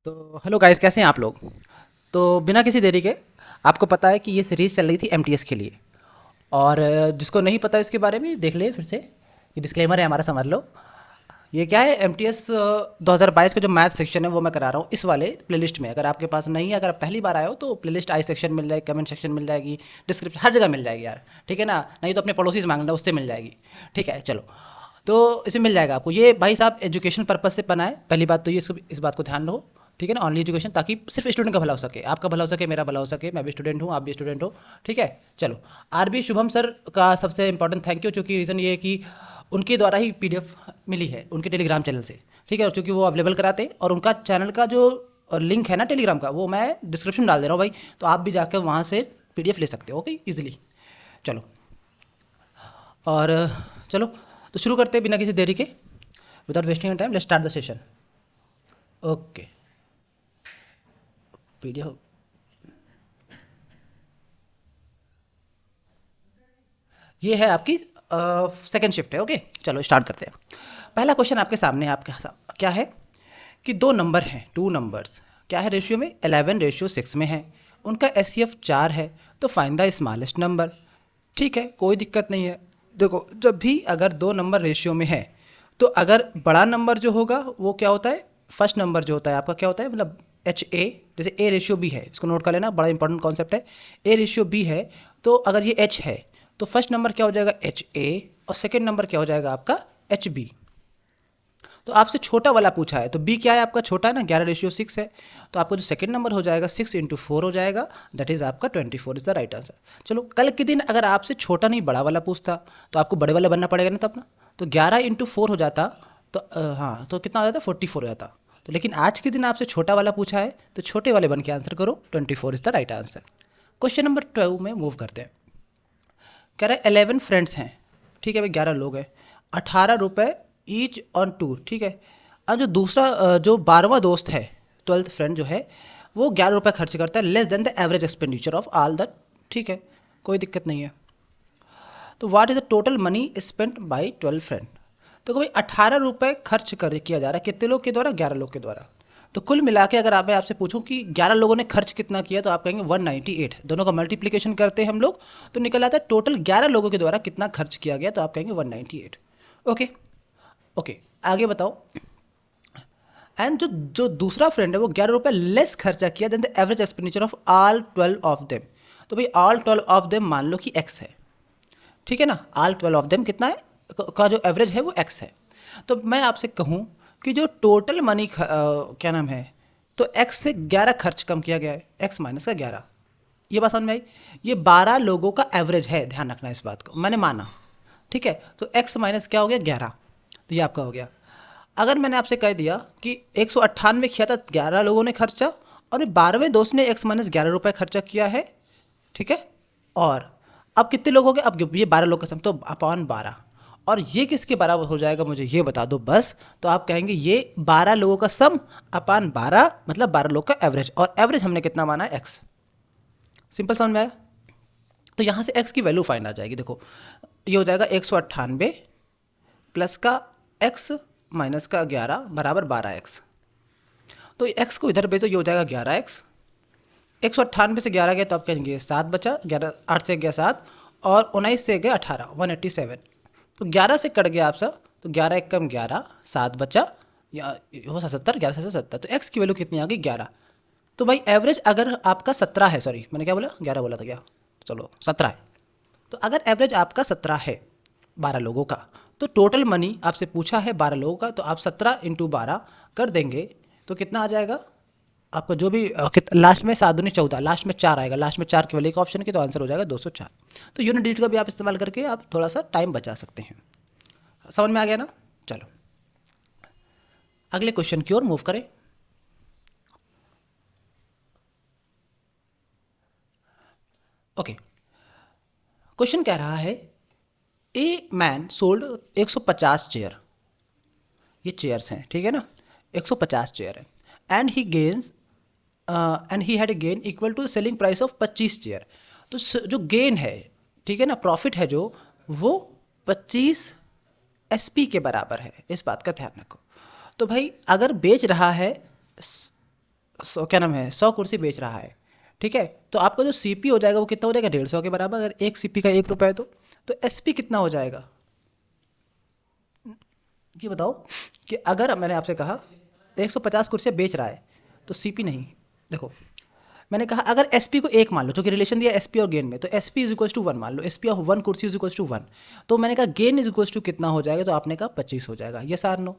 तो hello guys, कैसे हैं आप लोग। तो बिना किसी देरी के, आपको पता है कि ये सीरीज़ चल रही थी एमटीएस के लिए। और जिसको नहीं पता इसके बारे में देख ले फिर से, ये डिस्क्लेमर है हमारा, समझ लो। ये क्या है, एमटीएस 2022 का जो मैथ सेक्शन है वो मैं करा रहा हूँ इस वाले प्लेलिस्ट में। अगर आपके पास नहीं है, अगर आप पहली बार आए हो, तो प्लेलिस्ट आई सेक्शन मिल जाएगी, कमेंट सेक्शन मिल जाएगी, डिस्क्रिप्शन हर जगह मिल जाएगी यार, ठीक है ना। नहीं तो अपने पड़ोसी से मांग लेना, उससे मिल जाएगी। ठीक है, चलो। तो इसमें मिल जाएगा आपको। ये भाई साहब एजुकेशन पर्पज़ से बना है, पहली बात तो ये, इस बात को ध्यान रहो, ठीक है ना। ऑनली एजुकेशन, ताकि सिर्फ स्टूडेंट का भला हो सके, आपका भला हो सके, मेरा भला हो सके। मैं भी स्टूडेंट हूँ, आप भी स्टूडेंट हो, ठीक है। चलो, आरबी शुभम सर का सबसे इंपॉर्टेंट थैंक यू, क्योंकि रीज़न ये है कि उनके द्वारा ही पीडीएफ मिली है उनके टेलीग्राम चैनल से, ठीक है। और चूँकि वो अवेलेबल कराते हैं, और उनका चैनल का जो लिंक है ना टेलीग्राम का, वो मैं डिस्क्रिप्शन में डाल दे रहा हूँ भाई। तो आप भी जाकर वहाँ से पीडीएफ ले सकते हो, ओके, ईजिली। चलो, और चलो, तो शुरू करते हैं बिना किसी देरी के, without wasting time. Let's start the session. Okay, PDF. ये है आपकी सेकंड शिफ्ट है, ओके। चलो स्टार्ट करते हैं। पहला क्वेश्चन आपके सामने है, आपके क्या है कि दो नंबर हैं, टू नंबर्स, क्या है रेशियो में, 11:6 में है। उनका एचसीएफ 4 है, तो फाइंड द स्मॉलेस्ट नंबर। ठीक है, कोई दिक्कत नहीं है। देखो, जब भी अगर दो नंबर रेशियो में है, तो अगर बड़ा नंबर जो होगा वो क्या होता है, फर्स्ट नंबर जो होता है आपका क्या होता है, मतलब एच ए, जैसे ए रेशियो बी है, इसको नोट कर लेना, बड़ा इंपॉर्टेंट कॉन्सेप्ट है। ए रेशियो बी है, तो अगर ये एच है, तो फर्स्ट नंबर क्या हो जाएगा, एच ए, और सेकेंड नंबर क्या हो जाएगा आपका, एच बी। तो आपसे छोटा वाला पूछा है, तो बी क्या है आपका, छोटा है ना, 11:6 है। तो आपको जो सेकंड नंबर हो जाएगा, 6 × 4 हो जाएगा, दैट इज़ आपका 24 इज़ द राइट आंसर। चलो, कल के दिन अगर आपसे छोटा नहीं बड़ा वाला पूछता, तो आपको बड़े वाला बनना पड़ेगा ना तब ना। तो 11 × 4 हो जाता, तो हाँ, तो कितना हो जाता, 44 हो जाता। तो लेकिन आज के दिन आपसे छोटा वाला पूछा है, तो छोटे वाले बन के आंसर करो, 24 is the right answer. Question number 12 में मूव करते हैं। कह रहा है 11 फ्रेंड्स हैं, ठीक है भाई, 11 लोग हैं, 18 रुपये ईच ऑन टूर, ठीक है। अब जो दूसरा जो 12वां दोस्त है, 12th फ्रेंड जो है, वो 11 रुपये खर्च करता है, less than the average expenditure of all the, ठीक है, कोई दिक्कत नहीं है। तो what is the total money spent by 12 friend. तो भाई 18 रुपये खर्च कर किया जा रहा है, कितने लोग के द्वारा, 11 लोग के द्वारा। तो कुल मिला के अगर मैं आपसे पूछूं कि 11 लोगों ने खर्च कितना किया, तो आप कहेंगे 198। दोनों का मल्टीप्लिकेशन करते हैं हम लोग, तो निकल आता है टोटल 11 लोगों के द्वारा कितना खर्च किया गया, तो आप कहेंगे 198। ओके, ओके, आगे बताओ। एंड जो जो दूसरा फ्रेंड है, वो 11 रुपये लेस खर्चा किया then the average expenditure of all 12 of them. तो भाई ऑल 12 ऑफ देम मान लो कि एक्स है, ठीक है ना। ऑल 12 ऑफ देम कितना है, का जो एवरेज है वो एक्स है। तो मैं आपसे कहूँ कि जो टोटल मनी क्या नाम है, तो एक्स से 11 खर्च कम किया गया है, एक्स माइनस का 11। ये बात समझ में आई। ये 12 लोगों का एवरेज है, ध्यान रखना इस बात को, मैंने माना, ठीक है। तो एक्स माइनस क्या हो गया, 11, तो ये आपका हो गया। अगर मैंने आपसे कह दिया कि 198 किया था, 11 लोगों ने खर्चा, और 12वें दोस्त ने एक्स माइनस 11 रुपये खर्चा किया है, ठीक है। और अब कितने लोग हो गए, अब ये 12 लोग का सम, तो अपॉन 12। और ये किसके बराबर हो जाएगा, मुझे ये बता दो बस। तो आप कहेंगे ये 12 लोगों का सम अपॉन 12, मतलब 12 लोग का एवरेज, और एवरेज हमने कितना माना है, एक्स। सिंपल समझ में आया। तो यहाँ से एक्स की वैल्यू फाइंड आ जाएगी। देखो, ये हो जाएगा 198 प्लस का एक्स माइनस का 11 बराबर 12x। तो एक्स को इधर भेजो, ये हो जाएगा 11x। 198 से 11 गया, तो आप कहेंगे 7 बचा, 11 8 से गया 7, और 19 से गया 18, 187। तो 11 से कट गया आपसा, तो 11 एक कम 11, 7 बचा, या हो 77, 11 से 70। तो एक्स की वैल्यू कितनी आ गई, 11। तो भाई एवरेज अगर आपका 17 है, सॉरी मैंने क्या बोला, 11 बोला था क्या, चलो 17 है। तो अगर एवरेज आपका 17 है 12 लोगों का, तो टोटल मनी आपसे पूछा है 12 लोगों का, तो आप 17 × 12 कर देंगे, तो कितना आ जाएगा आपका, जो भी लास्ट में 7 × 14, लास्ट में 4 आएगा, लास्ट में 4 केवल एक ऑप्शन की, तो आंसर हो जाएगा 204। तो यूनिट डिजिट का भी आप इस्तेमाल करके आप थोड़ा सा टाइम बचा सकते हैं। समझ में आ गया ना। चलो, अगले क्वेश्चन की ओर मूव करें। ओके, क्वेश्चन कह रहा है ए मैन सोल्ड 150 चेयर, ये चेयर्स हैं, ठीक है ना, 150 चेयर है, and he gains and he had a gain equal to selling price of 25 chair. तो जो गेन है, ठीक है ना, प्रॉफिट है जो, वो 25 एसपी के बराबर है, इस बात का ध्यान रखो। तो भाई अगर बेच रहा है क्या नाम है 100 कुर्सी बेच रहा है, ठीक है, तो आपका जो सीपी हो जाएगा वो कितना हो जाएगा 150 के बराबर। अगर एक सीपी का 1 रुपया है तो एसपी कितना हो जाएगा, ये बताओ। कि अगर मैंने आपसे कहा 150 कुर्सियाँ बेच रहा है तो सीपी नहीं, देखो मैंने कहा अगर एसपी को एक मान लो, जो कि रिलेशन दिया एसपी और गेन में, तो एसपी इज इक्वल टू 1 मान लो, एसपी ऑफ 1 कुर्सी इज इक्वल टू 1, तो मैंने कहा गेन इज इक्वल टू कितना हो जाएगा, तो आपने कहा 25 हो जाएगा, ये सार नो।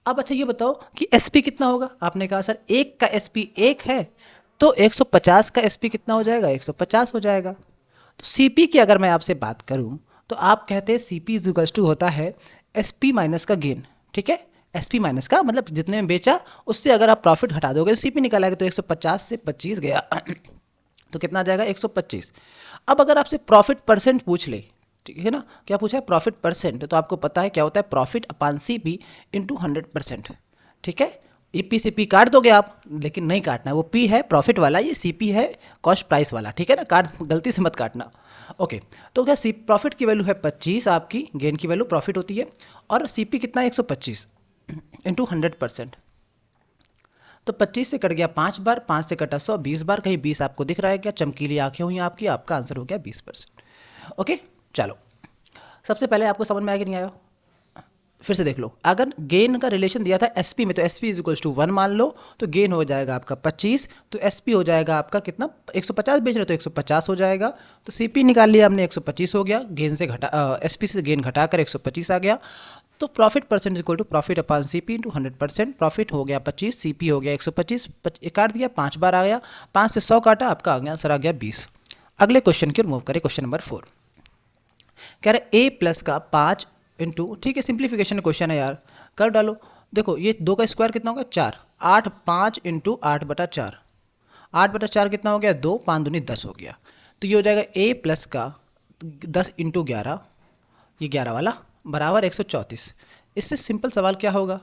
अब अच्छा ये बताओ कि एसपी कितना होगा, आपने कहा सर एक का एसपी एक है, तो 150 का एसपी कितना हो जाएगा 150 हो जाएगा। तो सीपी की अगर मैं आपसे बात करूं तो आप कहते हैं सीपी इज इक्वल टू होता है एसपी माइनस का गेन, ठीक है, एसपी माइनस का मतलब जितने में बेचा उससे अगर आप प्रॉफिट हटा दोगे तो सीपी निकल आएगा, तो 150 से 25 गया तो कितना आ जाएगा 125। अब अगर आपसे प्रॉफिट परसेंट पूछ ले, ठीक है ना, क्या पूछा है प्रॉफिट परसेंट, तो आपको पता है क्या होता है प्रॉफिट अपान सीपी इंटू 100%, ठीक है। ये पी से पी काट दोगे आप, लेकिन नहीं काटना है, वो पी है प्रॉफिट वाला, ये सीपी है कॉस्ट प्राइस वाला, ठीक है ना, काट गलती से मत काटना। ओके, तो क्या सी प्रॉफिट की वैल्यू है 25 आपकी, गेन की वैल्यू प्रॉफिट होती है, और सीपी कितना है 125 इंटू 100%, तो 25 से कट गया 5 बार, 5 से कटा 100, 20 बार, कहीं 20 आपको दिख रहा है क्या, चमकीली आंखें हुई आपकी, आपका आंसर हो गया 20%। ओके चलो, सबसे पहले आपको समझ में आया कि नहीं आया, फिर से देख लो। अगर गेन का रिलेशन दिया था एसपी में, तो एसपी इज इक्वल्स टू 1 मान लो, तो गेन हो जाएगा आपका 25, तो एसपी हो जाएगा आपका कितना 150 बेच रहे तो 150 हो जाएगा, तो सीपी निकाल लिया हमने 125 हो गया, गेन से घटा एसपी से गेन घटाकर 125 आ गया, तो profit percent equal to profit upon CP into 100%, profit हो गया 25, सीपी हो गया 125, काट दिया 5 बार आ गया, 5 से 100 काटा, आपका आ गया आंसर आ गया 20। अगले क्वेश्चन की ओर मूव करें, क्वेश्चन नंबर 4, कह रहे ए प्लस का 5 इंटू, ठीक है सिंप्लीफिकेशन क्वेश्चन है यार, कर डालो। देखो ये 2 का स्क्वायर कितना होगा 4, 8 5 इंटू 8/4, 8/4 कितना हो गया 2, 5 दूनी 10 हो गया, तो ये हो जाएगा ए प्लस का 10 इंटू 11, ये 11 वाला बराबर 134। इससे सिंपल सवाल क्या होगा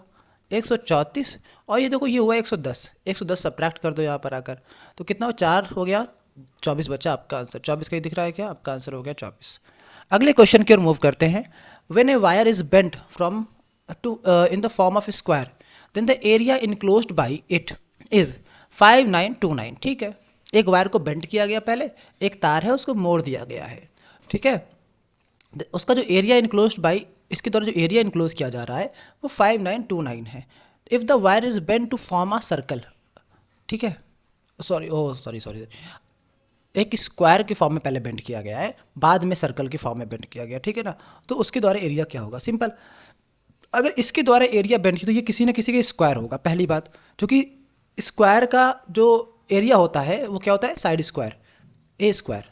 134, और ये देखो ये हुआ 110, 110 सब्ट्रैक्ट कर दो यहाँ पर आकर, तो कितना हो 4 हो गया 24 बचा आपका आंसर, 24 कहीं दिख रहा है क्या, आपका आंसर हो गया 24। अगले क्वेश्चन की ओर मूव करते हैं, when a wire is bent from to in the form of square, then the area enclosed by it is 5929, ठीक है, एक वायर को बेंट किया गया, पहले एक तार है उसको मोड़ दिया गया है, ठीक है, उसका जो एरिया इनक्लोज्ड बाई, इसके द्वारा जो एरिया इनक्लोज किया जा रहा है वो 5929 है। If the wire is bent to form a circle, ठीक है, सॉरी ओ सॉरी सॉरी, एक स्क्वायर के फॉर्म में पहले बेंड किया गया है, बाद में सर्कल के फॉर्म में बेंड किया गया, ठीक है ना, तो उसके द्वारा एरिया क्या होगा, सिंपल, अगर इसके द्वारा एरिया बेंड की तो ये किसी ना किसी का स्क्वायर होगा, पहली बात, क्योंकि स्क्वायर का जो एरिया होता है वो क्या होता है साइड स्क्वायर, ए स्क्वायर।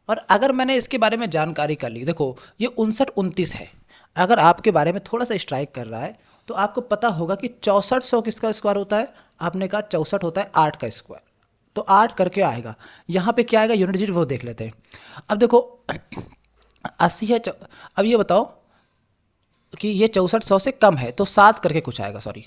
और अगर मैंने इसके बारे में जानकारी कर ली, देखो ये 5929 है, अगर आपके बारे में थोड़ा सा स्ट्राइक कर रहा है तो आपको पता होगा कि 6400 किसका स्क्वायर होता है, आपने कहा 64 होता है 8 का स्क्वायर, तो 8 करके आएगा, यहाँ पे क्या आएगा यूनिट डिजिट वो देख लेते हैं। अब देखो 80 है, अब ये बताओ कि ये 6400 से कम है तो 7 करके कुछ आएगा, सॉरी,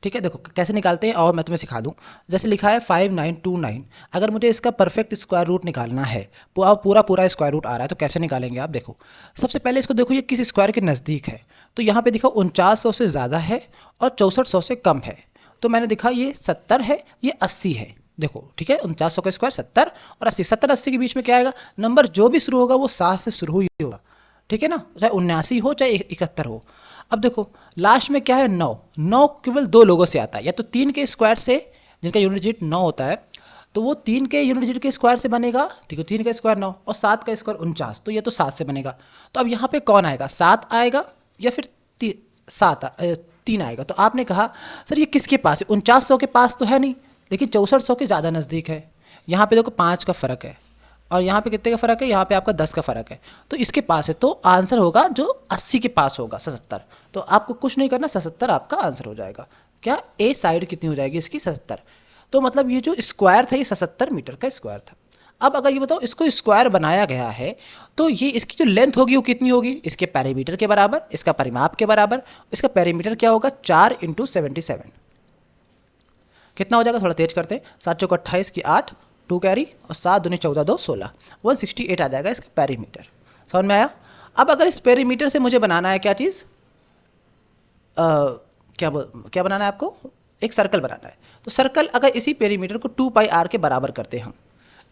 ठीक है, देखो कैसे निकालते हैं और मैं तुम्हें सिखा दूं। जैसे लिखा है 5929, अगर मुझे इसका परफेक्ट स्क्वायर रूट निकालना है, पूरा पूरा स्क्वायर रूट आ रहा है, तो कैसे निकालेंगे आप, देखो सबसे पहले इसको देखो ये किस स्क्वायर के नज़दीक है, तो यहाँ पे दिखा 4900 से ज़्यादा है और 6400 से कम है, तो मैंने दिखा ये 70 है ये 80 है, देखो ठीक है 4900 का स्क्वायर 70 और 80, 70-80 के बीच में क्या आएगा, नंबर जो भी शुरू होगा वो 7 से शुरू ही होगा, ठीक है ना, चाहे 79 हो चाहे 71 हो। अब देखो लास्ट में क्या है 9, 9 केवल 2 लोगों से आता है, या तो 3 के स्क्वायर से जिनका यूनिट डिजिट 9 होता है, तो वो 3 के यूनिट डिजिट के स्क्वायर से बनेगा, ठीक है, 3 का स्क्वायर 9 और 7 का स्क्वायर 49, तो ये तो 7 से बनेगा, तो अब यहाँ पे कौन आएगा 7 आएगा या फिर 3 आएगा, तो आपने कहा सर ये किसके पास है, 4900 के पास तो है नहीं, लेकिन 6400 के ज़्यादा नज़दीक है, यहाँ पे देखो 5 का फ़र्क है और यहाँ पे कितने का फ़र्क है, यहाँ पे आपका 10 का फ़र्क है, तो इसके पास है, तो आंसर होगा जो 80 के पास होगा 77, तो आपको कुछ नहीं करना, 77 आपका आंसर हो जाएगा। क्या ए साइड कितनी हो जाएगी इसकी 77, तो मतलब ये जो स्क्वायर था ये 77 मीटर का स्क्वायर था। अब अगर ये बताओ इसको स्क्वायर बनाया गया है तो ये इसकी जो लेंथ होगी वो कितनी होगी, इसके पेरीमीटर के बराबर, इसका परिमाप के बराबर, इसका पेरीमीटर क्या होगा 4 × 77, कितना हो जाएगा, थोड़ा तेज करते हैं, 7 चौक 28 की 8, 2 कैरी और 7 दूनी 14 2 16, 168 आ जाएगा इसका पेरीमीटर, समझ में आया। अब अगर इस पेरीमीटर से मुझे बनाना है क्या चीज़, क्या बनाना है आपको, एक सर्कल बनाना है। तो सर्कल अगर इसी पेरीमीटर को 2 पाई आर के बराबर करते हैं हम,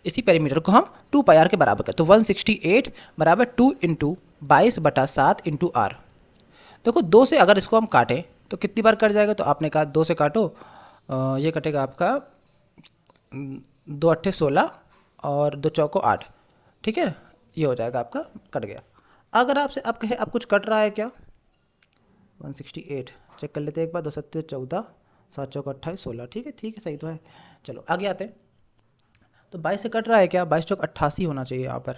इसी पेरीमीटर को हम 2 पाई आर के बराबर करते, तो 168 बराबर 2 इंटू 22/7 इंटू आर। देखो 2 से अगर इसको हम काटें तो कितनी बार कट जाएगा, तो आपने कहा 2 से काटो, ये कटेगा आपका 2 अट्ठे 16 और 2 चौको 8, ठीक है ना, ये हो जाएगा आपका, कट गया। अगर आपसे अब कहे अब कुछ कट रहा है क्या, 168 चेक कर लेते हैं एक बार, 2 सत्ते 14, 7 चौको 28 16, ठीक है सही तो है। चलो आगे आते हैं। तो 22 से कट रहा है क्या, 22 चौक 88 होना चाहिए यहाँ पर,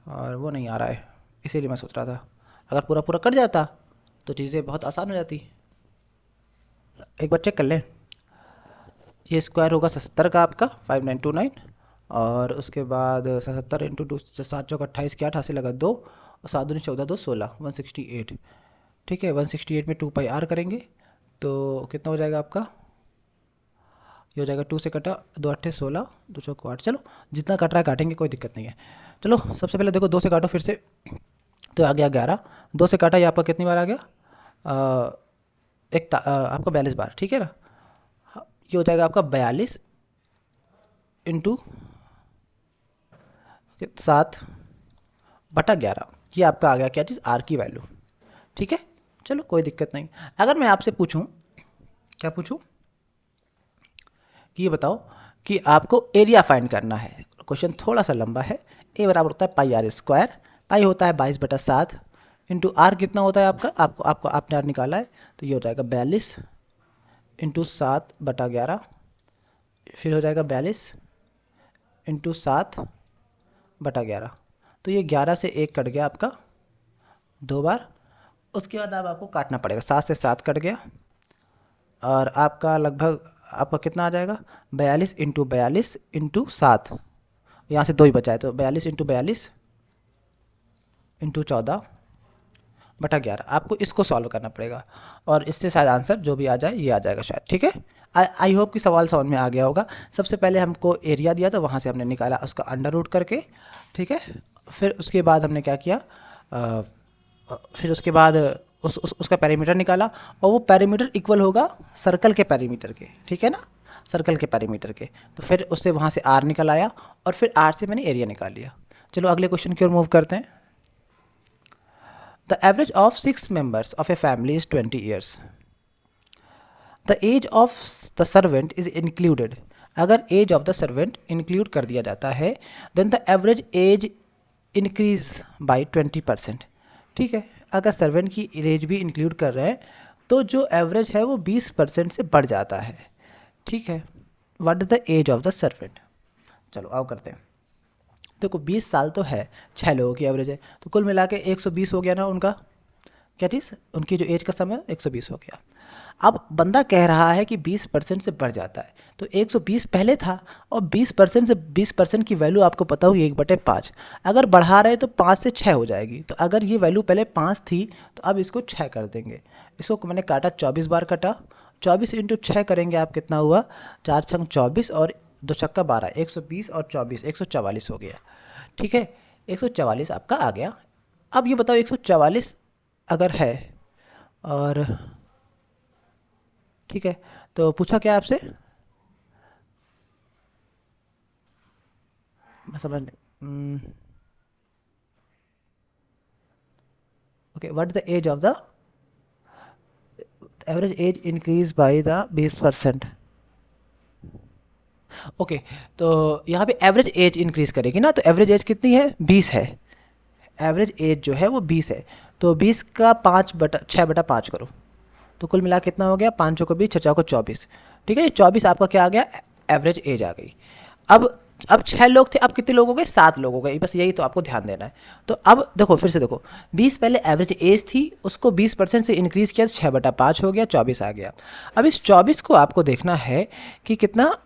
और वो नहीं आ रहा है, इसीलिए मैं सोच रहा था अगर पूरा पूरा कट जाता तो चीज़ें बहुत आसान हो जाती। एक बार चेक कर लें, ये स्क्वायर होगा 77 का आपका 5929, और उसके बाद 77 इंटू 2, 7 चौक 28 के 88 लगा 2, और 7 दूनी 14 2 16, 168, ठीक है। 168 में 2 पाई आर करेंगे तो कितना हो जाएगा आपका, ये हो जाएगा 2 से कटा 2 अट्ठे 16, 2 चौको 8, चलो जितना कट रहा है काटेंगे, कोई दिक्कत नहीं है। चलो सबसे पहले देखो 2 से काटो फिर से, तो आ गया 11, 2 से काटा ये आपका कितनी बार आ गया, आपका 42 बार, ठीक है ना। ये हो जाएगा आपका 42 इंटू 7/11, ये आपका आ गया क्या चीज़, आर की वैल्यू, ठीक है। चलो कोई दिक्कत नहीं। अगर मैं आपसे पूछूं, क्या पूछूं, कि ये बताओ कि आपको एरिया फाइंड करना है, क्वेश्चन थोड़ा सा लंबा है। ए बराबर होता है पाई आर स्क्वायर, पाई होता है 22/7 इंटू आर कितना होता है आपका, आपको आपने आर निकाला है, तो ये हो जाएगा 42 इंटू 7/11, फिर हो जाएगा 42 इंटू 7/11, तो ये 11 से 1 कट गया आपका 2 बार। उसके बाद अब आपको काटना पड़ेगा, 7 से 7 कट गया, और आपका लगभग आपका कितना आ जाएगा, 42 इंटू 42 इंटू 7, यहाँ से 2 ही बचा है, तो 42 इंटू 42 इंटू 14/11, आपको इसको सॉल्व करना पड़ेगा, और इससे शायद आंसर जो भी आ जाए ये आ जाएगा शायद, ठीक है। आई होप कि सवाल समझ में आ गया होगा। सबसे पहले हमको एरिया दिया, तो वहाँ से हमने निकाला उसका अंडर रूट करके, ठीक है। फिर उसके बाद हमने क्या किया, फिर उसके बाद उसका पैरामीटर निकाला, और वो पैरामीटर इक्वल होगा सर्कल के पैरामीटर के, ठीक है ना, सर्कल के पैरामीटर के। तो फिर उससे वहाँ से आर निकल आया, और फिर आर से मैंने एरिया निकाल लिया। चलो अगले क्वेश्चन की ओर मूव करते हैं। The average of 6 members of a family is 20 years. The age of the servant is included. अगर age of the servant include कर दिया जाता है, then the average age increase by 20%, ठीक है। अगर सर्वेंट की एज भी इंक्लूड कर रहे हैं तो जो एवरेज है वो 20% से बढ़ जाता है, ठीक है। What is the age of the servant, चलो आओ करते हैं। देखो 20 साल तो है, 6 लोगों की एवरेज है, तो कुल मिला के 120 हो गया ना उनका, क्या चीज़, उनकी जो एज का समय 120 हो गया। अब बंदा कह रहा है कि 20% से बढ़ जाता है, तो 120 पहले था, और 20% से 20% की वैल्यू आपको पता होगी 1/5, अगर बढ़ा रहे तो 5 से 6 हो जाएगी। तो अगर ये वैल्यू पहले 5 थी तो अब इसको 6 कर देंगे। इसको मैंने काटा 24 बार काटा, 24 इंटू 6 करेंगे, आप कितना हुआ, 4 छंग 24 और 2 छक्का 12, 120 और 24 144 हो गया, ठीक है। 144 आपका आ गया। अब ये बताओ 144 अगर है, और ठीक है, तो पूछा क्या आपसे, समझ, okay, what is the age of the average age increase by the 20%, okay. तो यहाँ पे एवरेज एज इंक्रीज करेगी ना, तो एवरेज एज कितनी है, 20 है, एवरेज एज जो है वो 20 है, तो 20 का 6/5 करो, तो कुल मिला कितना हो गया, 5 को 20, 6 को 24, ठीक है। 24 आपका क्या आ गया, एवरेज एज आ गई। अब 6 लोग थे, अब कितने लोग हो गए, 7 लोग हो गए, बस यही तो आपको ध्यान देना है। तो अब देखो फिर से देखो, 20 पहले एवरेज एज थी, उसको 20% से इंक्रीज़ किया, 6/5 हो गया, 24 आ गया। अब इस 24 को आपको देखना है कि कितना,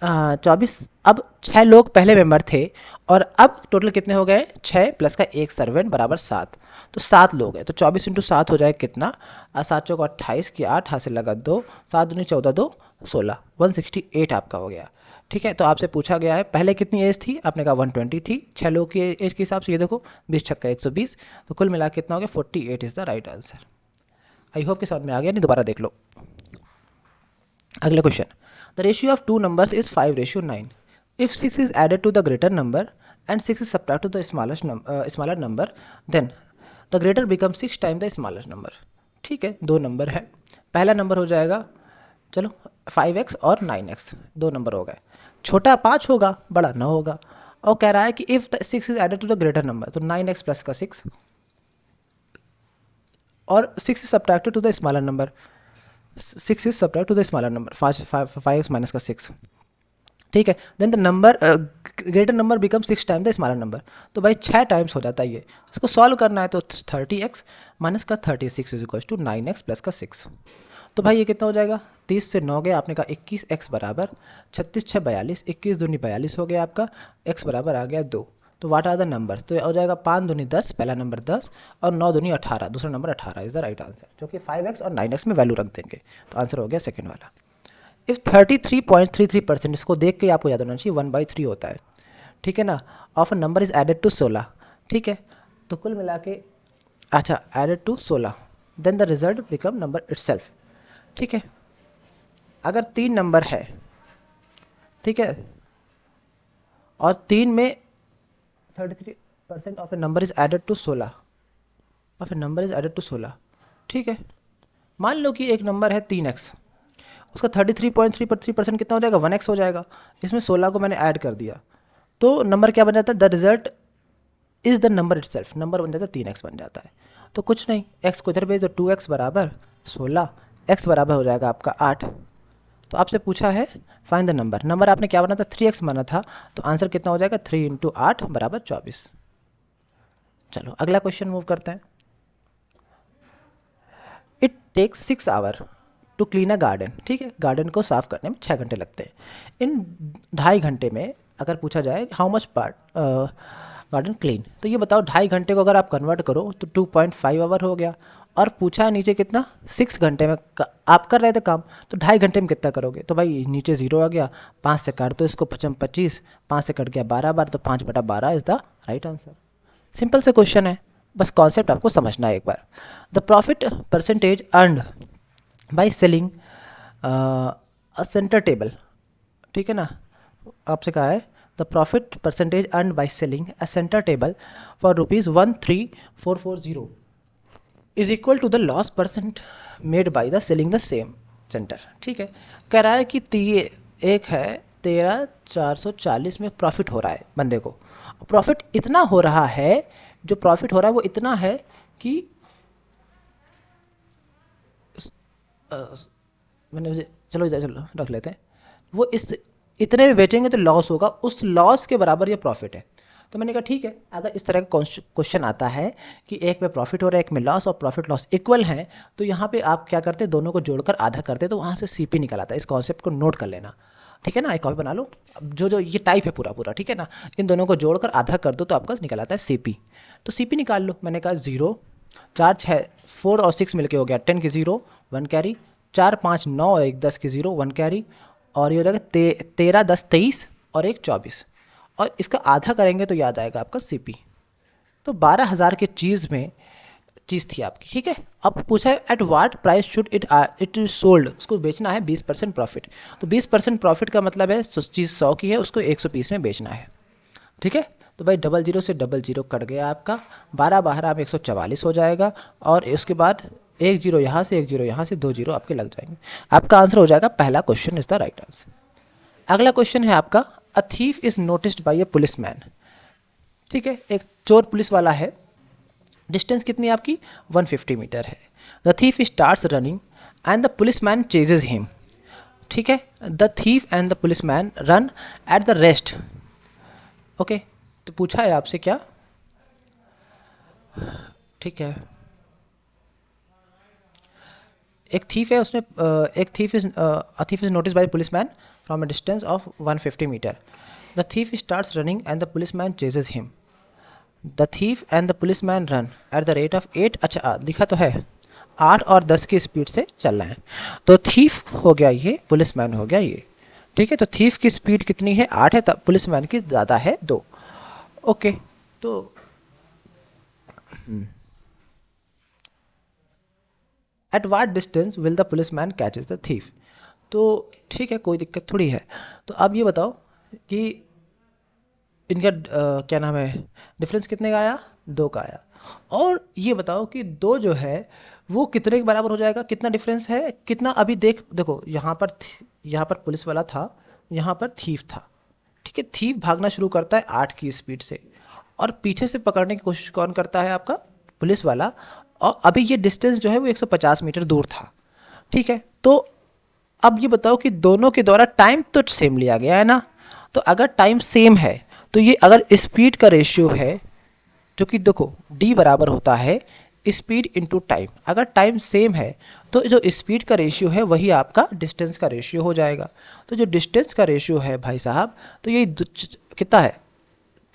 24, अब 6 लोग पहले मेंबर थे, और अब टोटल कितने हो गए, 6 प्लस का 1 सर्वेंट बराबर 7, तो 7 लोग हैं, तो 24 इंटू 7 हो जाए कितना, 7 चौक 28 की 8, हाथ से लगा 2, 7 दूनी 14 2 16, 168 आपका हो गया, ठीक है। तो आपसे पूछा गया है पहले कितनी एज थी, आपने कहा 120 थी, 6 लोग की एज के हिसाब से, ये देखो 20 छक्का 120, तो कुल मिला कितना हो गया, 48 is the right answer. I hope कि समझ में आ गया, नहीं दोबारा देख लो। अगला question, the ratio of two numbers is 5:9. If 6 is added to the greater number and 6 is subtract to the smaller number, then the greater become 6 time the smaller number. ठीक है, दो नंबर है. पहला नंबर हो जाएगा, चलो 5x और 9x, दो नंबर हो गए. छोटा 5 होगा, बड़ा 9 होगा. और कह रहा है कि if the 6 is added to the greater number, तो 9x प्लस का 6 और 6 is subtracted to the smaller number, 6 is subtract to the smaller number, 5x minus का 6. ठीक है, then the number greater number become 6 time the smaller number. तो भाई 6 times हो जाता है ये. इसको सॉल्व करना है तो 30x माइनस का 36 is equal to 9x plus का 6. तो भाई ये कितना हो जाएगा, 30 से 9 गया आपने कहा 21x बराबर 36 6 42, 21 दूनी 42 हो गया आपका, x बराबर आ गया 2. तो वाट आर द नंबर्स, तो हो जाएगा 5 दूनी 10, पहला नंबर 10, और 9 दूनी 18, दूसरा number 18 is the right answer, जो कि 5x और 9x में वैल्यू रख देंगे. तो आंसर हो गया सेकंड वाला. इफ 33.33%, इसको देख के आपको याद होना चाहिए 1/3 होता है. ठीक है ना, of a number is added to 16. ठीक है, तो कुल मिला के अच्छा added to 16, then the result become number itself. ठीक है, अगर 3 नंबर है, ठीक है, और 3 में 33% of a number is added to 16, of a number is added to 16. ठीक है, मान लो कि एक नंबर है 3x, उसका 33.33% कितना हो जाएगा, 1x हो जाएगा. इसमें 16 को मैंने ऐड कर दिया, तो नंबर क्या बन जाता है, the result is the number itself, number बन जाता है 3x बन जाता है. तो कुछ नहीं, x को इधर भेज दो, 2x बराबर 16, x बराबर हो जाएगा आपका 8. तो आपसे पूछा है फाइंड द नंबर, नंबर आपने क्या बना था, 3x माना था, तो आंसर कितना हो जाएगा, 3 × 8 बराबर 24. चलो अगला क्वेश्चन मूव करते हैं. It takes 6 hour to clean a garden. ठीक है, गार्डन को साफ करने में 6 घंटे लगते हैं. इन 2.5 घंटे में अगर पूछा जाए how much part garden clean, तो ये बताओ 2.5 घंटे को अगर आप कन्वर्ट करो तो 2.5 आवर हो गया. और पूछा है नीचे कितना, 6 घंटे में आप कर रहे थे काम, तो 2.5 घंटे में कितना करोगे. तो भाई नीचे 0 आ गया, 5 से काट दो इसको, 25, 5 से कट गया 12 बार, तो 5/12 is the right answer. Simple से क्वेश्चन है, बस कॉन्सेप्ट आपको समझना है एक बार. The profit percentage earned by selling a centre table. ठीक है ना, आपसे कहा है the profit percentage earned by selling a centre table for ₹13440 is equal to the loss percent made by the selling the same centre. ठीक है, कह रहा है कि एक है 13,440 में प्रॉफिट हो रहा है बंदे को. प्रॉफिट इतना हो रहा है, जो प्रॉफिट हो रहा है वो इतना है कि मैंने चलो इधर चलो रख लेते हैं, वो इस इतने में बेचेंगे तो लॉस होगा, उस लॉस के बराबर ये प्रॉफिट है. तो मैंने कहा ठीक है, अगर इस तरह का क्वेश्चन आता है कि एक में प्रॉफिट हो रहा है एक में लॉस, और प्रॉफिट लॉस इक्वल है, तो यहाँ पे आप क्या करते हैं, दोनों को जोड़कर आधा करते, तो वहाँ से सीपी निकल आता है. इस कॉन्सेप्ट को नोट कर लेना. ठीक है ना, एक कॉपी बना लो, जो ये टाइप है पूरा पूरा. ठीक है ना, इन दोनों को जोड़कर आधा कर दो तो आपका निकल आता है सीपी. तो सीपी निकाल लो. मैंने कहा 0 4 6 4 और 6 मिलके हो गया 10 की 0 1 कैरी, 4 5 9 और 1 10 की 0 1 कैरी, और ये हो जाएगा 13 10 23 और 1 24, और इसका आधा करेंगे तो याद आएगा आपका सीपी. तो 12,000 की चीज़ थी आपकी. ठीक है, अब पूछा है at what price should it sold, उसको बेचना है 20% प्रॉफिट. तो 20% प्रॉफिट का मतलब है चीज़ 100 की है, उसको 120 में बेचना है. ठीक है, तो भाई 00 से 00 कट गया आपका, 12 12 में 144 हो जाएगा, और उसके बाद 1 0 यहाँ से 1 0 यहाँ से, 2 0 आपके लग जाएंगे. आपका आंसर हो जाएगा पहला question is the right answer. अगला क्वेश्चन है आपका, a thief is noticed bye A police man. ठीक है, एक चोर पुलिस वाला है, डिस्टेंस कितनी है आपकी 150 मीटर है. The thief starts running and the police man chases him. ठीक है, the thief and the police man run at the rest. Okay, तो पूछा है आपसे क्या, ठीक है, एक थीफ है, उसने एक thief is notice by police man from a distance of 150 metre. The thief starts running and the police man chases him. The thief and the police man run at the rate of 8, अच्छा दिखा तो है 8 और 10 की speed से चल रहे हैं. तो थीफ हो गया ये, पुलिस मैन हो गया ये. ठीक है, तो थीफ की स्पीड कितनी है 8 है, तब पुलिस मैन की ज़्यादा है 2. ओके, तो at what distance will the police man catches the thief. तो ठीक है, कोई दिक्कत थोड़ी है। तो अब ये बताओ कि इनका क्या नाम है, डिफरेंस कितने का आया, 2 का आया। और ये बताओ कि 2 जो है वो कितने के बराबर हो जाएगा, कितना डिफरेंस है, कितना, अभी देखो यहाँ पर पुलिस वाला था, यहाँ पर थीफ था, ठीक है। थीफ भागना शुरू करता है 8 की स्पीड से, और पीछे से पकड़ने की कोशिश कौन करता है, आपका पुलिस वाला। और अभी ये डिस्टेंस जो है वो 150 मीटर दूर था, ठीक है। तो अब ये बताओ कि दोनों के द्वारा टाइम तो सेम लिया गया है ना, तो अगर टाइम सेम है तो ये अगर स्पीड का रेशियो है, जो कि देखो d बराबर होता है स्पीड इंटू टाइम, अगर टाइम सेम है तो जो स्पीड का रेशियो है वही आपका डिस्टेंस का रेशियो हो जाएगा। तो जो डिस्टेंस का रेशियो है भाई साहब, तो यही कितना है,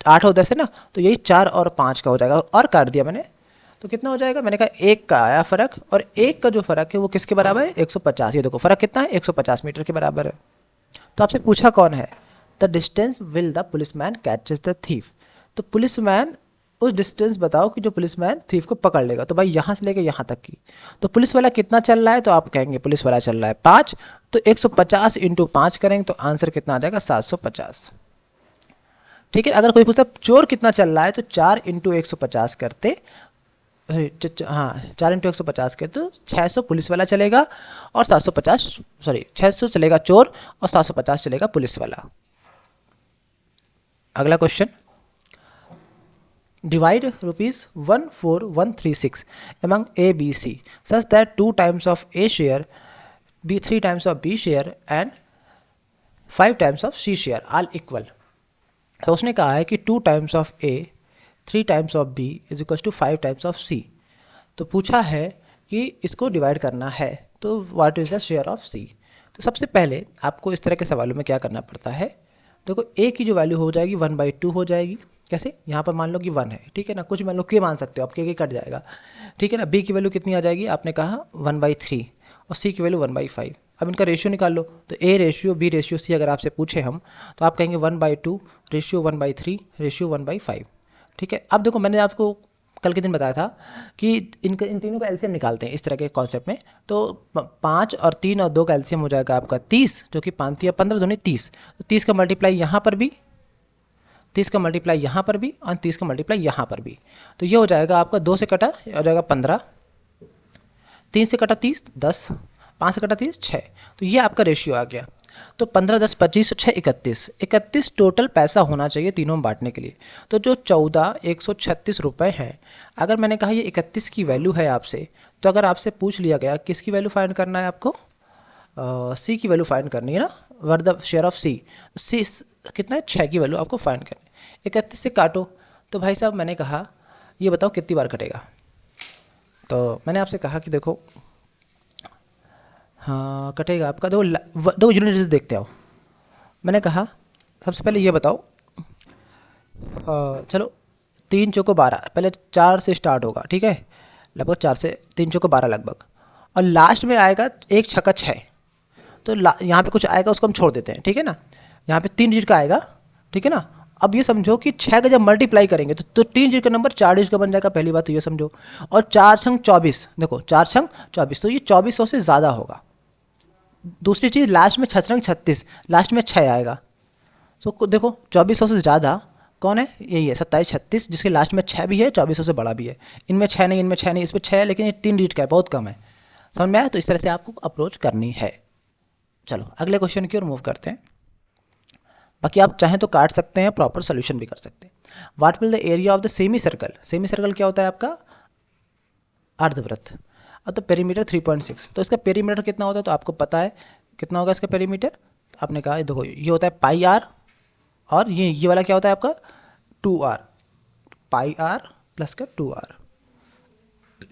8 और 10 है ना, तो यही 4 और 5 का हो जाएगा, और काट दिया मैंने, तो कितना हो जाएगा, मैंने कहा 1 का आया फ़र्क, और 1 का जो फ़र्क है वो किसके बराबर है, 150। ये देखो फ़र्क कितना है, 150 मीटर के बराबर है। तो आपसे पूछा कौन है, the distance will the policeman catches the thief. तो पुलिसमैन, उस डिस्टेंस बताओ कि जो पुलिसमैन थीफ को पकड़ लेगा। तो भाई यहाँ से लेकर यहाँ तक की, तो पुलिस वाला कितना चल रहा है, तो आप कहेंगे पुलिस वाला चल रहा है 5, तो 150 इंटू 5 करेंगे तो आंसर कितना आ जाएगा, 750, ठीक है। अगर कोई पूछता चोर कितना चल रहा है, तो 4 इंटू 150 करते, हाँ 4 इंटू 150 के तो 600 पुलिस वाला चलेगा, और 750, सॉरी 600 चलेगा चोर, और 750 चलेगा पुलिस वाला। अगला question, divide ₹14136 among A, B, C such that 2 times of A share, 3 times of B share and 5 times of C share all equal। तो उसने कहा है कि 2 times of A, 3 times of B is equals to 5 times of C। तो पूछा है कि इसको डिवाइड करना है, तो what is the share of C। तो सबसे पहले आपको इस तरह के सवालों में क्या करना पड़ता है, देखो A की जो वैल्यू हो जाएगी 1/2 हो जाएगी। कैसे, यहाँ पर मान लो कि 1 है, ठीक है ना, कुछ मान लो के मान सकते हो आप, के कट जाएगा, ठीक है ना। B की वैल्यू कितनी आ जाएगी, आपने कहा 1/3, और C की वैल्यू 1/5। अब इनका रेशियो निकाल लो, तो A ratio B ratio C अगर आपसे पूछे हम, तो आप कहेंगे 1/2 रेशियो 1/3 रेशियो 1/5, ठीक है। अब देखो मैंने आपको कल के दिन बताया था कि इन तीनों का एलसीएम निकालते हैं इस तरह के कॉन्सेप्ट में। तो 5 और 3 और 2 का एलसीएम हो जाएगा आपका 30, जो कि 5 या 15 दोनों 30, तो 30 का मल्टीप्लाई यहाँ पर भी, 30 का मल्टीप्लाई यहाँ पर भी, और 30 का मल्टीप्लाई यहाँ पर भी। तो ये हो जाएगा आपका 2 से कटा हो जाएगा 15, 3 से कटा 30 10, 5 से कटा 30 6, तो ये आपका रेशियो आ गया। तो 15 10 25 6 31 टोटल पैसा होना चाहिए तीनों में बांटने के लिए। तो जो 14,136 रुपये हैं, अगर मैंने कहा ये 31 की वैल्यू है आपसे, तो अगर आपसे पूछ लिया गया किसकी वैल्यू फाइंड करना है आपको, सी की वैल्यू फाइंड करनी है ना, वर द शेयर ऑफ सी कितना है, 6 की वैल्यू आपको फाइंड करनी है। 31 से काटो, तो भाई साहब मैंने कहा ये बताओ कितनी बार कटेगा। तो मैंने आपसे कहा कि देखो, हाँ कटेगा आपका, दो यूनिट देखते आओ। मैंने कहा सबसे पहले ये बताओ, चलो 3 चौको 12, पहले 4 से स्टार्ट होगा, ठीक है, लगभग 4 से 3 चौको 12 लगभग, और लास्ट में आएगा 1 छक्का 6, तो यहाँ पे कुछ आएगा उसको हम छोड़ देते हैं, ठीक है ना। यहाँ पे 3 डिजिट का आएगा, ठीक है ना। अब ये समझो कि 6 का जब मल्टीप्लाई करेंगे तो 3 डिजिट का नंबर 4 डिजिट का बन जाएगा, पहली बात तो ये समझो। और 4 छंग 24, देखो 4 छंग 24, तो ये 2400 से ज़्यादा होगा। दूसरी चीज़, लास्ट में 6 रंग 36, लास्ट में 6 आएगा, तो देखो 2400 से ज़्यादा कौन है, यही है 27 36, जिसके लास्ट में 6 भी है, 2400 से बड़ा भी है। इनमें 6 नहीं, इनमें 6 नहीं, इसमें 6 है, लेकिन ये 3 डिजिट का है, बहुत कम है, समझ में आया। तो इस तरह से आपको अप्रोच करनी है। चलो अगले क्वेश्चन की ओर मूव करते हैं। बाकी आप चाहें तो काट सकते हैं, प्रॉपर सोल्यूशन भी कर सकते हैं। What will the area of the semi circle, semi circle क्या होता है आपका, अर्धवृत्त। अब तो पेरीमीटर 3.6, तो इसका पेरीमीटर कितना होता है, तो आपको पता है कितना होगा इसका पेरीमीटर। तो आपने कहा देखो ये होता है पाई आर, और ये वाला क्या होता है आपका 2r, पाई आर प्लस का 2r।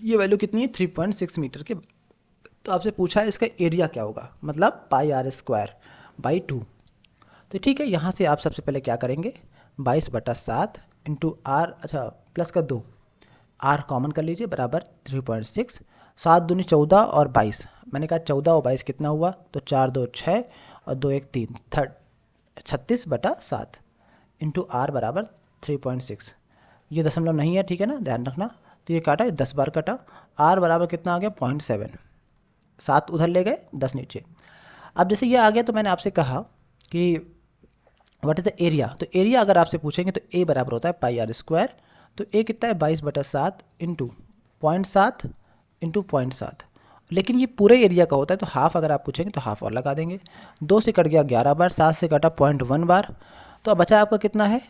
ये वैल्यू कितनी है 3.6 मीटर के। तो आपसे पूछा है इसका एरिया क्या होगा, मतलब पाई आर स्क्वायर बाई 2। तो ठीक है, यहाँ से आप सबसे पहले क्या करेंगे, 22/7 इंटू आर, अच्छा प्लस का 2, आर कॉमन कर लीजिए, बराबर 3.6, 7 दूनी 14 और 22, मैंने कहा 14 और 22 कितना हुआ, तो 4 2 6 और 2 1 3, 36/7 इंटू आर बराबर 3.6। ये दशमलव नहीं है, ठीक है ना, ध्यान रखना। तो ये काटा, 10 बार कटा, आर बराबर कितना आ गया 0.7, 7 उधर ले गए 10 नीचे। अब जैसे ये आ गया तो मैंने आपसे कहा कि व्हाट इज़ द एरिया, तो एरिया अगर आपसे पूछेंगे तो ए बराबर होता है पाई आर स्क्वायर। तो ए कितना है 22/7 इंटू 0.7 इंटू 0.7, लेकिन ये पूरे एरिया का होता है तो हाफ अगर आप पूछेंगे तो हाफ और लगा देंगे। 2 से कट गया 11 बार, 7 से कटा 0.1 बार, तो अब बचा आपका कितना है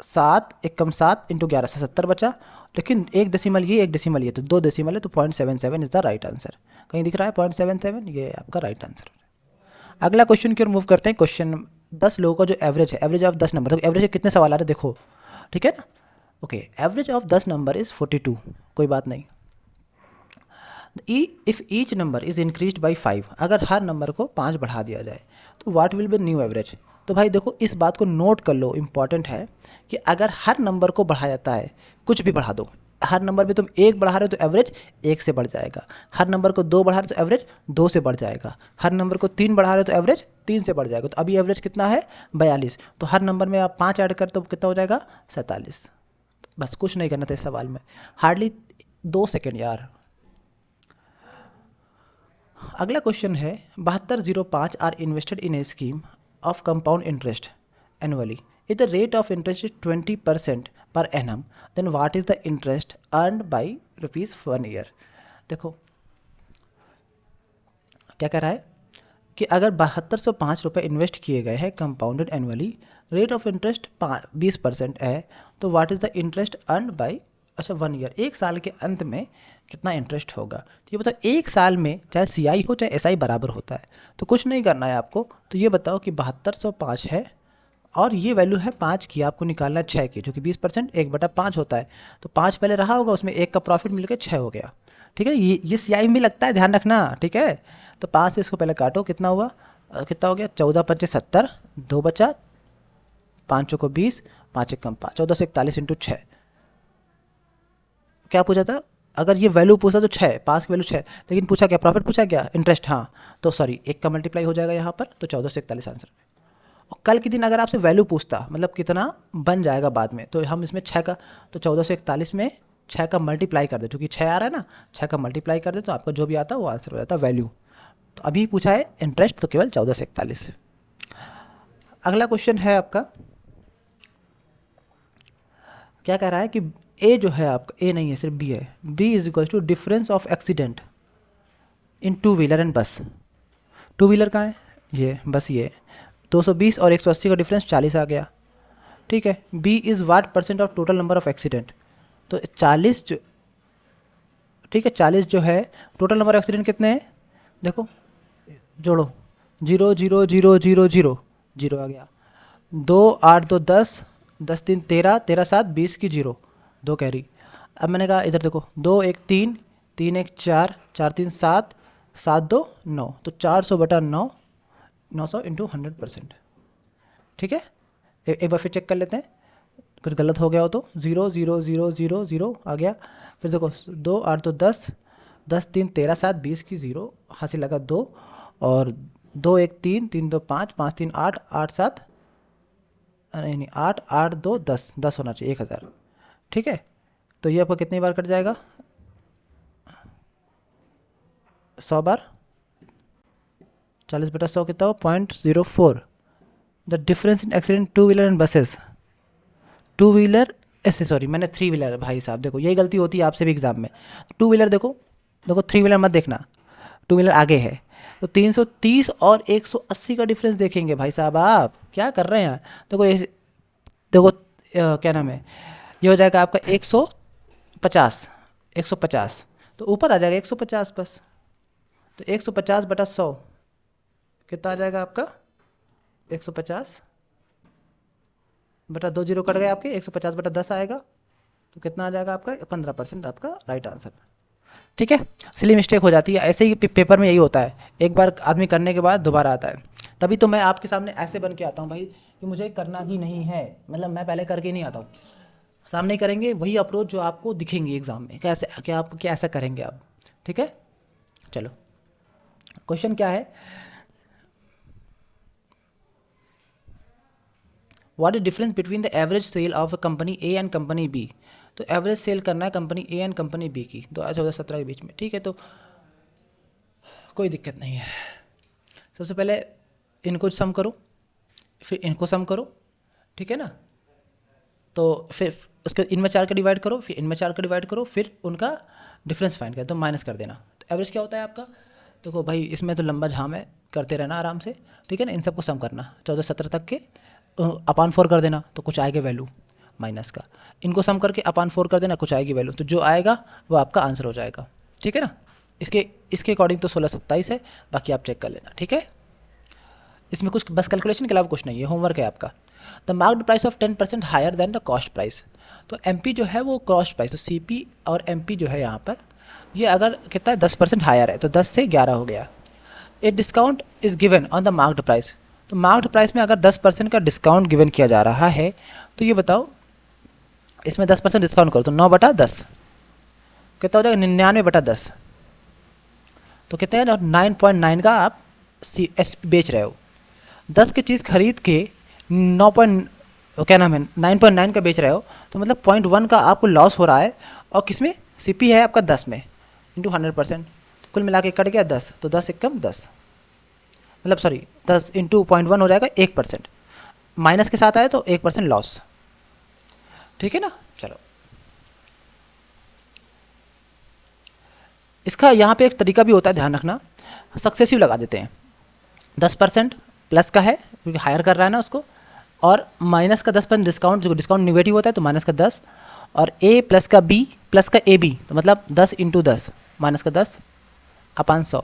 7 एकम 7 इंटू 11 से 70 बचा, लेकिन एक डेसिमल ये एक डेसिमल ये, तो 2 डेसिमल है तो 0.77 इज़ द राइट आंसर। कहीं दिख रहा है 0.77, ये आपका राइट आंसर। अगला क्वेश्चन की ओर मूव करते हैं। क्वेश्चन 10 लोगों का जो एवरेज है, एवरेज ऑफ 10 नंबर, तो एवरेज कितने सवाल आ रहे हैं देखो, ठीक है ना। Okay, average of 10 number is 42, कोई बात नहीं। If each number is increase by 5, अगर हर नंबर को 5 बढ़ा दिया जाए तो what will be new average. तो भाई देखो इस बात को नोट कर लो, इंपॉर्टेंट है कि अगर हर नंबर को बढ़ाया जाता है, कुछ भी बढ़ा दो, हर नंबर में तुम 1 बढ़ा रहे हो तो एवरेज 1 से बढ़ जाएगा, हर नंबर को 2 बढ़ा रहे हो तो एवरेज 2 से बढ़ जाएगा, हर नंबर को 3 बढ़ा रहे हो तो एवरेज 3 से बढ़ जाएगा। तो अभी एवरेज कितना है 42, तो हर नंबर में आप 5 ऐड कर तो कितना हो जाएगा 47। बस कुछ नहीं करना था इस सवाल में, हार्डली 2 सेकेंड यार। अगला क्वेश्चन है 7205 are invested in a scheme of compound interest annually, if the rate of interest is 20% per annum, then what is the interest earned by ₹1 year. देखो क्या कह रहा है कि अगर 7205 इन्वेस्ट किए गए हैं compounded annually, rate of interest 20% है, तो what is the interest earned by, अच्छा 1 ईयर, 1 साल के अंत में कितना इंटरेस्ट होगा। तो ये बताओ 1 साल में चाहे CI हो चाहे SI बराबर होता है, तो कुछ नहीं करना है आपको। तो ये बताओ कि 7205 है और ये वैल्यू है 5 की, आपको निकालना है 6 की, जो कि 20% 1/5 होता है। तो 5 पहले रहा होगा, उसमें 1 का प्रॉफिट मिलकर 6 हो गया, ठीक है। ये CI में लगता है, ध्यान रखना, ठीक है। तो 5 से इसको पहले काटो, कितना हुआ कितना हो गया 14 पंचे 70, 2 बचा, 5 को 20, 5 एक कम 5, 14 से 41 इंटू 6। क्या पूछा था, अगर ये वैल्यू पूछा तो 6, पास की वैल्यू 6, लेकिन पूछा क्या प्रॉफिट पूछा क्या इंटरेस्ट, हाँ तो सॉरी 1 का मल्टीप्लाई हो जाएगा यहाँ पर, तो 14 से 41 आंसर। और कल के दिन अगर आपसे वैल्यू पूछता मतलब कितना बन जाएगा बाद में, तो हम इसमें 6 का, तो 14 से 41 में 6 का मल्टीप्लाई कर दे, क्योंकि 6 आ रहा है ना, 6 का मल्टीप्लाई कर दे तो आपका जो भी आता है वो आंसर हो जाता है वैल्यू। तो अभी पूछा है इंटरेस्ट, तो केवल 14 से 41। अगला क्वेश्चन है आपका, क्या कह रहा है कि ए जो है आपका, ए नहीं है सिर्फ बी है, B is equal to difference of accident in 2 wheeler and bus. 2 wheeler कहाँ है, ये बस ये 220 और 180 का डिफरेंस 40 आ गया, ठीक है। B is what percent of total number of accident, तो 40 जो, ठीक है 40 जो है टोटल नंबर ऑफ एक्सीडेंट कितने हैं देखो, जोड़ो 0 0 0 0 0 0 आ गया, 2 8 2 10, 10 3 13, 13 7 20 की 0, 2 कैरी। अब मैंने कहा इधर देखो 2 1 3, 3 1 4, 4 3 7, 7 2 9, तो 400/9, 900 इंटू 100%, ठीक है। एक बार फिर चेक कर लेते हैं, कुछ गलत हो गया हो तो 0 0 0 0 0 आ गया। फिर देखो 2 8 2 10, 10 3 13 7 20 की 0, हासिल लगा 2, और 2 1 3, 3 2 5, 5 3 8, 8 7, नहीं 8 8 2 10, 10 होना चाहिए 1000, ठीक है। तो ये आपका कितनी बार कट जाएगा 100 बार, 40/100 कितना हो 0.04। The difference in accident 2 wheeler and buses, 2 wheeler ऐसे सॉरी मैंने 3 व्हीलर, भाई साहब देखो यही गलती होती है आपसे भी एग्जाम में। 2 व्हीलर देखो, देखो 3 व्हीलर मत देखना, 2 व्हीलर आगे है, तो 330 और 180 का डिफरेंस देखेंगे भाई साहब, आप क्या कर रहे हैं। देखो ये देखो क्या नाम है, ये हो जाएगा आपका 150, 150, तो ऊपर आ जाएगा 150 बस, तो 150/100 कितना आ जाएगा आपका 150/2, 0 कट गए आपके, 150/10 आएगा, तो कितना आ जाएगा आपका 15% आपका राइट आंसर, ठीक है। सिली मिस्टेक हो जाती है, ऐसे ही पेपर में यही होता है, एक बार आदमी करने के बाद दोबारा आता है। तभी तो मैं आपके सामने ऐसे बन के आता हूँ भाई कि मुझे करना ही नहीं है, मतलब मैं पहले करके नहीं आता हूँ, सामने करेंगे वही अप्रोच जो आपको दिखेंगी एग्जाम में, कैसे क्या आप क्या ऐसा करेंगे आप, ठीक है। चलो क्वेश्चन क्या है, what is difference between the average sale of company A and company B. तो एवरेज सेल करना है company A and company B की 2017 के बीच में, ठीक है, तो कोई दिक्कत नहीं है, सबसे पहले इनको सम करो, फिर इनको सम करो, ठीक है ना। तो फिर उसके इनमें 4 का डिवाइड करो, फिर इनमें 4 का डिवाइड करो, फिर उनका डिफरेंस फाइंड कर, तो माइनस कर देना। तो एवरेज क्या होता है आपका? देखो भाई इसमें तो लंबा झाम है, करते रहना आराम से, ठीक है ना। इन सबको सम करना 14-17 तक के, अपान 4 कर देना तो कुछ आएगा वैल्यू माइनस का, इनको सम करके अपान 4 कर देना, कुछ आएगी वैल्यू, तो जो आएगा वो आपका आंसर हो जाएगा, ठीक है ना। इसके इसके अकॉर्डिंग तो 16-27 है, बाकी आप चेक कर लेना, ठीक है। इसमें कुछ बस कैलकुलेशन के अलावा कुछ नहीं है, होमवर्क है आपका। The marked price of 10% higher than the cost price. तो एमपी जो है वो कॉस्ट प्राइस, तो सीपी और एमपी जो है यहाँ पर ये अगर कितना है 10% हायर है, तो 10 से 11 हो गया। A discount is given on the marked price. तो मार्क्ड प्राइस में अगर 10% का डिस्काउंट गिवन किया जा रहा है, तो ये बताओ इसमें 10% डिस्काउंट करो तो 9/10 कितना हो जाएगा? 99/10। तो कितने हैं? 9.9 का आप बेच रहे हो। 10 की चीज़ खरीद के 9 पॉइंट क्या नाम है 9.9 का बेच रहे हो, तो मतलब 0.1 का आपको लॉस हो रहा है। और किस में? सीपी है आपका 10 में इंटू 100%, तो कुल मिला के कट गया 10, तो 10 एकम 10, मतलब सॉरी 10 इंटू 0.1 हो जाएगा 1%, माइनस के साथ आए तो 1% लॉस, ठीक है ना। चलो इसका यहाँ पे एक तरीका भी होता है, ध्यान रखना, सक्सेसिव लगा देते हैं। 10% प्लस का है क्योंकि हायर कर रहा है ना उसको, और माइनस का 10% डिस्काउंट, जो डिस्काउंट निगेटिव होता है तो माइनस का 10, और ए प्लस का बी प्लस का ए बी, तो मतलब 10 इंटू 10 माइनस का 10 अपान 100,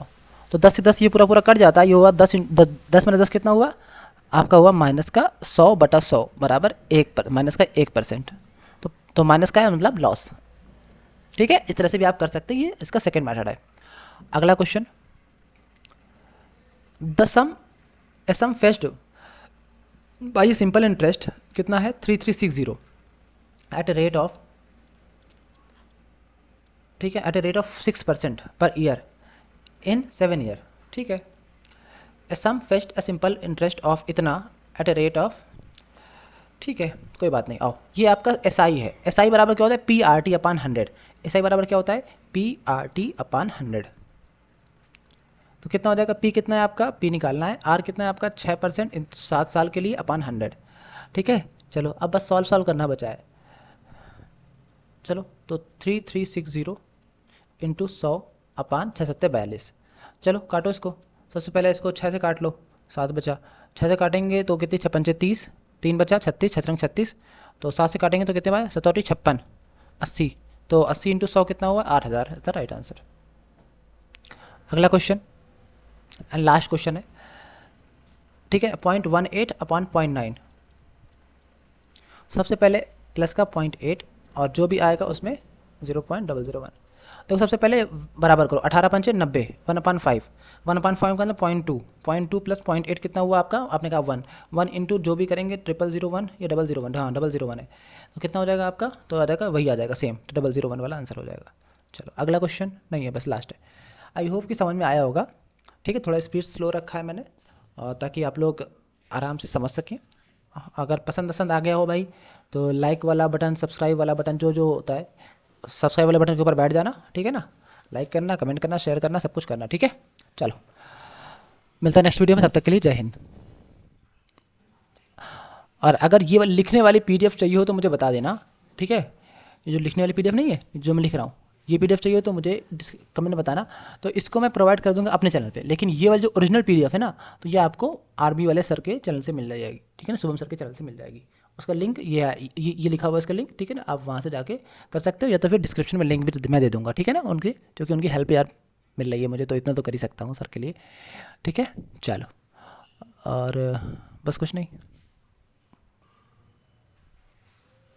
तो 10 से 10 ये पूरा पूरा कट जाता है, ये हुआ 10 में 10 कितना हुआ आपका? हुआ माइनस का 100/100 बराबर माइनस का 1%, तो माइनस का है मतलब लॉस, ठीक है। इस तरह से भी आप कर सकते हैं, ये इसका सेकेंड मेथड है। अगला question, the sum fetched by simple interest कितना है? 3360 एट ए रेट ऑफ, ठीक है, eight a rate of 6% per year in 7 year, ठीक है। A sum fetched a simple interest of इतना एट ए रेट ऑफ, ठीक है, कोई बात नहीं। आओ, ये आपका एस आई है। एस आई बराबर क्या होता है? PRT/100। एस आई बराबर क्या होता है? PRT/100। तो कितना हो जाएगा? पी कितना है आपका? पी निकालना है। आर कितना है आपका? 6% 7 साल के लिए अपान 100, ठीक है। चलो अब बस सॉल्व करना बचा है। चलो तो 3360 इंटू 100 अपान 6×7=42। चलो काटो इसको, सबसे पहले इसको 6 से काट लो, 7 बचा। 6 से काटेंगे तो कितनी? 56×30, 3 बचा, 36, 6×36, तो 7 से काटेंगे तो कितने बार? 7×8 56, 80, तो 80 इंटू 100 कितना हुआ? 8000 इज द राइट आंसर। अगला क्वेश्चन एंड लास्ट क्वेश्चन है, ठीक है। 0.18/0.9, सबसे पहले प्लस का 0.8 और जो भी आएगा उसमें 0.001। तो सबसे पहले बराबर करो, 18×5 = 90, 1/5, 1/5 का मतलब 0.2, 0.2 प्लस 0.8 कितना हुआ आपका? आपने कहा 1 इंटू जो भी करेंगे 0001 या 001, हाँ 001 है, तो कितना हो जाएगा आपका? तो आ जाएगा वही आ जाएगा सेम, तो 001 वाला आंसर हो जाएगा। चलो अगला क्वेश्चन नहीं है, बस लास्ट है। आई होप कि समझ में आया होगा, ठीक है। थोड़ा स्पीड स्लो रखा है मैंने ताकि आप लोग आराम से समझ सकें। अगर पसंद आ गया हो भाई, तो लाइक वाला बटन, सब्सक्राइब वाला बटन, जो होता है सब्सक्राइब वाले बटन के ऊपर बैठ जाना, ठीक है ना। लाइक करना, कमेंट करना, शेयर करना, सब कुछ करना, ठीक है। चलो मिलता है नेक्स्ट वीडियो में, तब तक के लिए जय हिंद। और अगर ये लिखने वाली PDF चाहिए हो तो मुझे बता देना, ठीक है। ये जो लिखने वाली PDF नहीं है, जो मैं लिख रहा हूँ, ये PDF चाहिए हो तो मुझे कमेंट में बताना, तो इसको मैं प्रोवाइड कर दूंगा अपने चैनल पे। लेकिन ये वाली जो ओरिजिनल PDF है ना, तो ये आपको RB वाले सर के चैनल से मिल जाएगी, ठीक है ना, शुभम सर के चैनल से मिल जाएगी। उसका लिंक ये लिखा हुआ है, इसका लिंक, ठीक है ना, आप वहाँ से जाके कर सकते हो, या तो फिर डिस्क्रिप्शन में लिंक भी मैं दे दूँगा, ठीक है ना, उनकी, क्योंकि उनकी हेल्प यार मिल रही है मुझे, तो इतना तो कर ही सकता हूँ सर के लिए, ठीक है। चलो और बस कुछ नहीं।